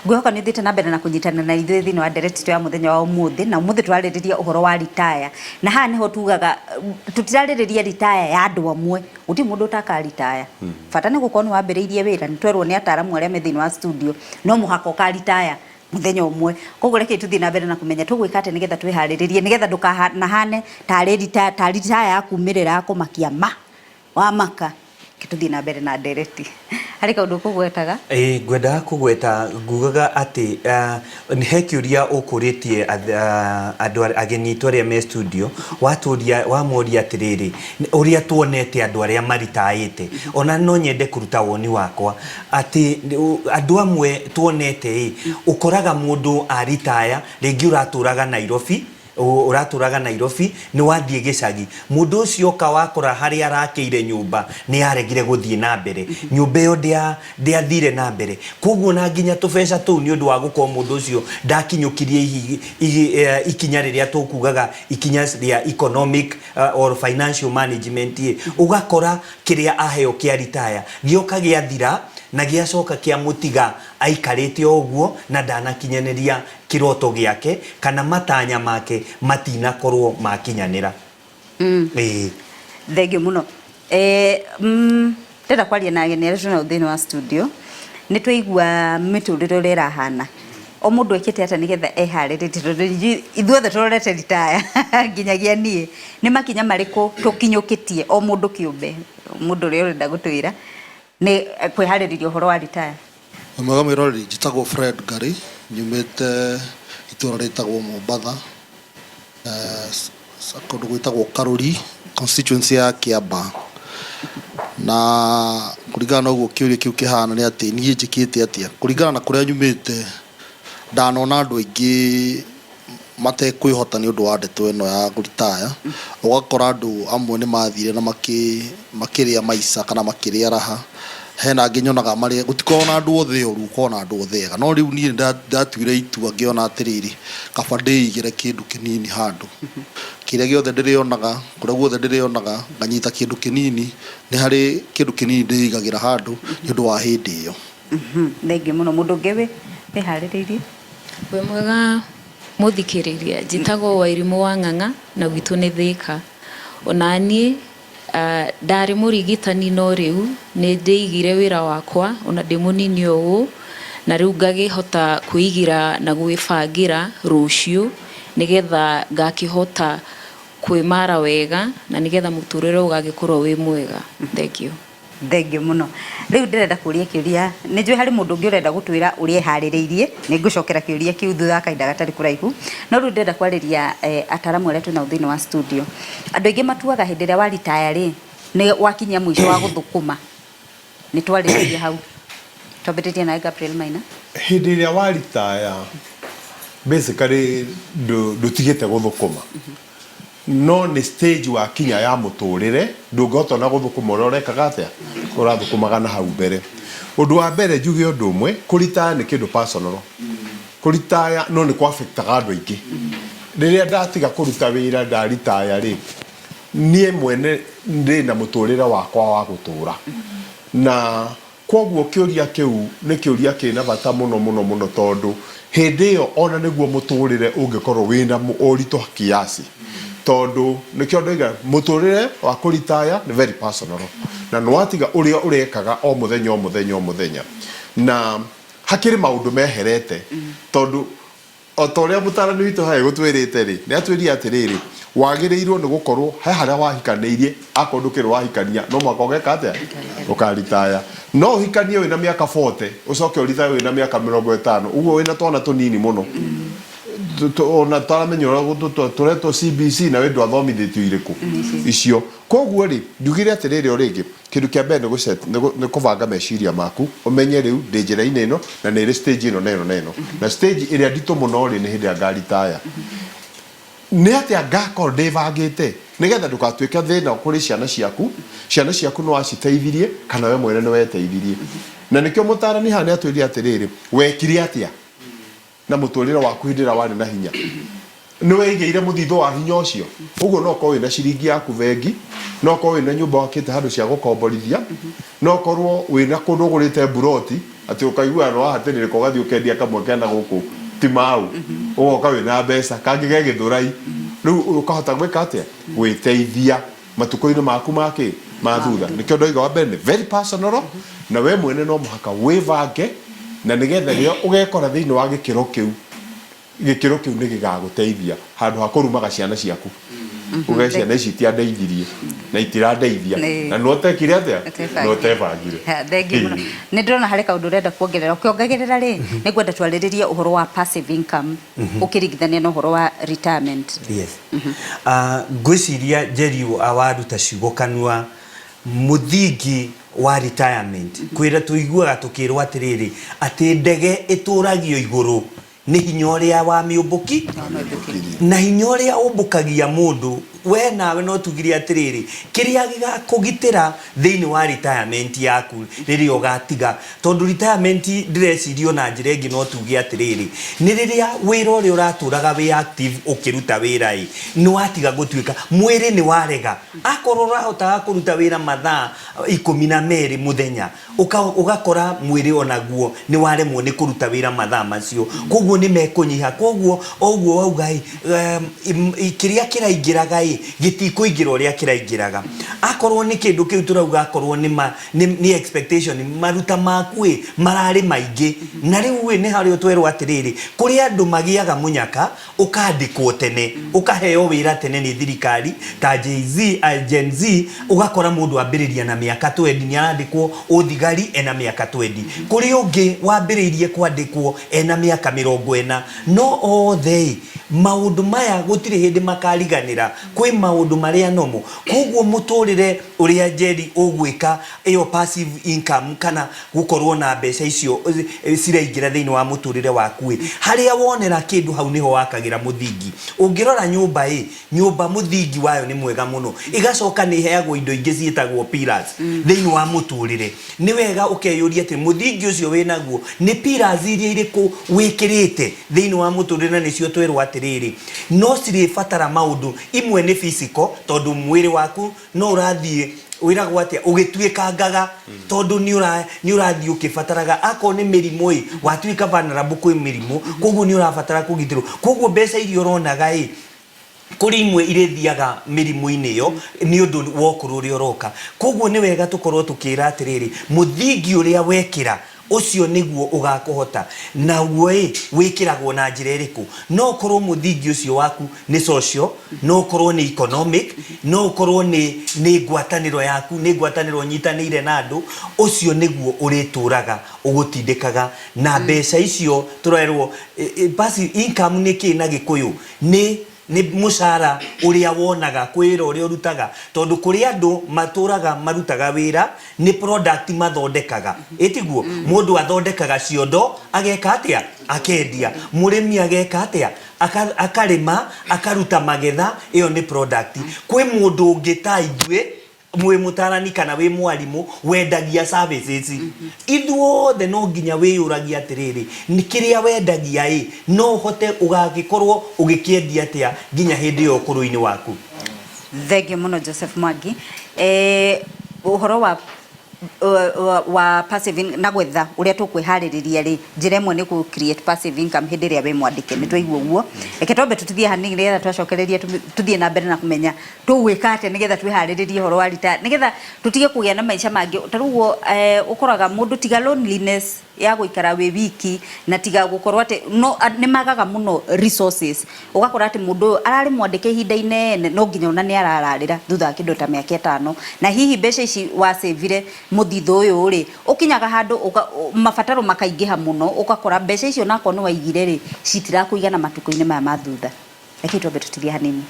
Ngwihoka ni thite na mbere na kunyitana na ithuĩ thĩinĩ wa ndereti tu ya muthenya wa umuthi na umuthi twarĩrĩria uhoro wa retire na haha niho tugaga tutirarĩrĩria retire ya andu amwe uti mundu utaka retire bata ni gukorwo wambĩrĩirie wĩra ni twerwo ni ataramu arĩa me thĩinĩ wa studio no muhaka ka retire muthenya umwe koguo reke tuthi na mbere na kumenya tugwika ate nigetha twiharĩrĩrie nigetha ndũkanahane ta retire ya kumirĩra kumakia wa maka tuthi na mbere na ndereti hari kaundu kugwetaga ngwenda kugweta ngugaga ati ni hekiuria ukuritie andu ageni twaria me studio wamoria atiriri uria tuonete andu aria maritaite ona no nyende kuruta woni wakwa ati andu amwe tuonete ukoraga mundu aritaya ringi uraturaga Nairobi ni wathie gicagi mundu ucio ka wakora hari arakeire nyumba ni aregire guthie na mbere nyumba yo ndiathire na mbere koguo na nginya tubesa tu ni undu wa gukorwo mundu ucio ndakinyukirie ikinya riria tukugaga ikinya ria economic or financial management ugakora kiria aheo kia retire gioka giathira na giacoka kia mutiga aikarite oguo na ndanakinyaneria kiroto giake kana matanya make matina korwo makinyanira thengio muno ndenda kwaria na ageni arĩa tũna thĩinĩ wa studio nĩ twaigua mĩtũrĩre ũrĩa ĩrahana o mũndũ ekĩte ata nĩgetha eharĩrĩtie tondũ ithuothe tũrorete retire nginyagia niĩ nĩ makinya marĩkũ tũkinyũkĩtie o mũndũ kĩũmbe mũndũ ũrĩa ũrenda gũtwĩra nĩ kwĩharĩrĩria ũhoro wa retire mwega mwĩroreri njĩtagwo Fred Ngari nyumĩte itũra rĩtagwo Mombatha kũndũ gwĩtagwo Karuri constituency ya Kiamba na kũringana na ũguo kĩũria kĩu kĩhana nĩ atĩ niĩ njĩkĩte atĩa kũringana na kũrĩa nyumĩte ndanona andũ aingĩ matekwĩhota nĩ ũndũ wa ndeto ĩno ya retire ũgakora andũ amwe nĩ mathire na makĩrĩa maica kana makĩrĩa raha hena nginyonaga marĩa gũtikorwo na andũ othe ũru ko na andũ othe ega no rĩu niĩ ndatuire itua ngĩona atĩrĩrĩ kaba ndĩigĩre kĩndũ kĩnini handũ kĩrĩa gĩothe ndĩrĩonaga kũrĩa guothe ndĩrĩonaga nganyita kĩndũ kĩnini nĩ harĩ kĩndũ kĩnini ndĩigagĩra handũ nĩ ũndũ wa hĩndĩ ĩyo thengio mũno mũndũ ũngĩ wĩharĩrĩirie we mwega muthikĩrĩria njĩtagwo Wairimũ wa Ng'ang'a na gwitũ nĩ Thĩka ona niĩ ndarĩ mũrigitani no rĩu nĩ ndĩigire wĩra wakwa ona ndĩ mũnini ũũ na rĩu ngagĩhota kwĩigira na gwĩbangira rũciũ nigetha ngakĩhota kwĩmara wega na nigetha mũtũrĩre ũgagĩkorwo wĩ mwega thengio mũno rĩu ndĩrenda kũria kĩũria nĩ njũĩ harĩ mũndũ ũngĩ ũrenda gũtwĩra ũrĩa eharĩrĩirie nĩ ngũcokera kĩũria kĩu thutha wa kahinda gatarĩ kũraihu no rĩu ndĩrenda kwarĩria ataramu arĩa twĩna thĩinĩ wa studio andũ aingĩ matuaga hĩndĩ ĩrĩa wa retire rĩ nĩ wakinya mũico wa gũthũkũma nĩ twarĩrĩria hau twambĩrĩrie nawe Gabriel Maina hĩndĩ ĩrĩa wa retire basically ndũtigĩte gũthũkũma no nĩ stage wa kinya ya mũtũrĩre ndũngĩhota na gũthũkũma ũrĩa ũrekaga atĩa ũrathũkũmaga na hau mbere ũndũ wa mbere njuge ũndũ ũmwe kũritaya nĩ kĩndũ personal kũritaya no nĩ kwafectaga andũ aingĩ rĩrĩa ndatiga kũruta wĩra ndaritaya rĩ niĩ mwene ndĩ na mũtũrĩre wakwa wa gũtũra na koguo kĩũria kĩu nĩ kĩũria kĩna bata mũno tondũ hĩndĩ ĩyo ona nĩguo mũtũrĩre ũngĩkorwo wĩna ũritũ kiasi tondu nikio ndoiga muturire wa kuritaya ni very personal na nwatiga uria urekaga o muthenya na hakiri maundu meherete tondu otoria mutarani witu hae gutwirite ri ni atwiria atiriri wagirirwo ni gukorwo he haria wahikaneirie akondukirwo wahikania no makogeka atia ukaritaya no hikanie wina miaka 40 ucoke uritaya wina miaka 50 uguo wina twana tunini muno ona taramenyora tureto CBC na wendu athomithitio iriku icio koguo ri njugire atiriri origi kindu kia mbere ni kuvanga meciria maku umenye riu ndi njira-inĩ ĩno na nĩ stage ĩno na stage ĩrĩa nditũ mũno ri ni hĩndĩ ya ngaritaya nĩ atĩa ngakorwo ndĩbangĩte nigetha ndũgatuĩke thĩna kũrĩ ciana ciaku no aciteithirie kana we mwene no weteithirie na nikio mutarani hane atwĩria atiriri wekire atĩa na mũtũrĩre waku hĩndĩ ĩrĩa warĩ na hinya nä weigä muthitho wa hinya ucio uguo no korwo wina ciringi yaku bengi no korwo wina nyumba wakite handu cia gukomborithia no korwo wina kundu ugurite buroti ati ukaigua no hatirire ko gathi ukendia kamwe kenda guku ti mau ugoka wina mbeca kangi ge githurai riu ukahota gwika atia gwiteithia matuko-ini maku make mathutha nikio ndoiga wa mbere very personal na we mwene no muhaka wivange na nigetha rio ugekora thiini wa gikiro kiu nä gä gagå teithia handå ha kå rumaga ciana ciaku uge ciana ici itiandeithirie na itirandeithia na no tekire atia no tebangire nä ndärona harä kaå ndå renda kuongerera å kä ongagerera rä nä ngwenda twarä rä rie å horo wa passive income å kä ringithania na å horo wa retirement. Ngwä ciria Njeri awaruta ciugo kanua må thingi wa retirement kwä ra tå iguaga tå kä rwo atä rä rä atä ndege ä tå ragio igå rå nä hinya å rä a wa mä å mbå ki na hinya å rä a å mbå kagia må ndå we nawe no tugire atä rä rä kä rä a gä gakå gitä ra thä inä wa retirement yaku rä rä a å gatiga tondå retirement ndärecirio na njä ra ä ngä no tuge atä rä rä nä rä rä a wä ra å rä a å ratå raga wä active å kä ruta wä ra nä watiga gå tuä ka mwä rä nä warega akorwo å rahotaga kå ruta wä ra mathaa 12 må thenya å gakora mwä rä onaguo nä waremwo nä kå ruta wä ra mathaa macio koguo nä mekå nyiha koguo oguo wauga kä rä a kä raingä raga gitikå ingä ra å rä a kä raingä raga akorwo nä kä ndå kä u tå rauga akorwo nä expectation maruta maku mararä maingä na rä u nä harä o twerwo atä rä rä kå rä andå magiaga må nyaka å kandäkwo tene å kaheo wä ra tene nä thirikari ta Gen Z å gakora må ndå ambä rä ria na mä aka 20 nä arandäkwo å thigari ena mä aka 20 kå rä å ngä wambä rä irie kwandäkwo ena mä aka 40 no othe maundu maya gutire hindi makariganä ra kwä maundu maria nomo koguo muturire uria Njeri ugwika iyo passive income kana gukorwo na mbeca icio ciraingira thiini wa muturire waku haria wonera kindu hau niho wakagira muthingi ungirora nyumba muthingi wayo ni mwega muno igacoka ni heagwo indo ingi cietagwo pillars thiini wa muturire ni wega ukeyuria ati muthingi ucio winaguo ni pillars iria iriku wikirite thiini wa muturire nicio twerwo atiriri no ciri fatara maundu imwe ni physical tondu mwiri waku no urathie wiragwo atia ugituikangaga tondu ni urathie ukifataraga ako ni mirimu watuika vulnerable kwi mirimu koguo ni urafatara kugitirwo koguo mbeca irio ronaga kuri imwe irethiaga mirimu-inĩ iyo ni undu wokuru uri uroka koguo ni wega tukorwo tukira atiriri muthingi uria wekira ucio niguo ugakuhota na guo wikiragwo na njira iriku no korwo muthingi ucio waku ni social no korwo ni economic no korwo ni ngwataniro yaku ni ngwataniro nyitanire na andu ucio niguo urituraga ugutindikaga na mbeca icio turerwo passive income ni kina gikuyu ni mushara uria wonaga kwira uria urutaga tondu kuri andu maturaga marutaga wira ni product mathondekaga etiguo mundu athondekaga ciondo ageka atia akendia murimi ageka atia akarima akaruta magetha iyo ni product kwi mundu ungita ithwe mwe mutarani kana we mwalimu wendagia services ithuothe no nginya wiyuragia atiriri ni kiria wendagia no hote ugagikorwo ugikiendia atia nginya hindi yo kuru-ini waku. Thengio muno Joseph Mwangi uhoro wa passive na gwetha uria tukwihariria ri njira imwe ni ku create passive income hindi ria we mwandike ni twaigua guo eke tombe tutithie hanini nigetha twacokereria tuthie na mbere na kumenya tugwika atia nigetha twiharirie horo wa rita nigetha tutige kugia na maisha mangi taruguo ukoraga mundu tiga loneliness ya guikara we wiki na tiga gukorwo ati no ni magaga muno resources ugakora ati mundu arari mwandike ihinda inene no nginya ona ni arararira thutha kindu ta miaka 5 na hihi mbeca ici wa savire muthitho uyu ri ukinyaga handu mabataro makaingiha muno ugakora mbeca icio nako ni waigire ri citira kuigana matuko-ini maya mathutha eki tombe tutithie hanini.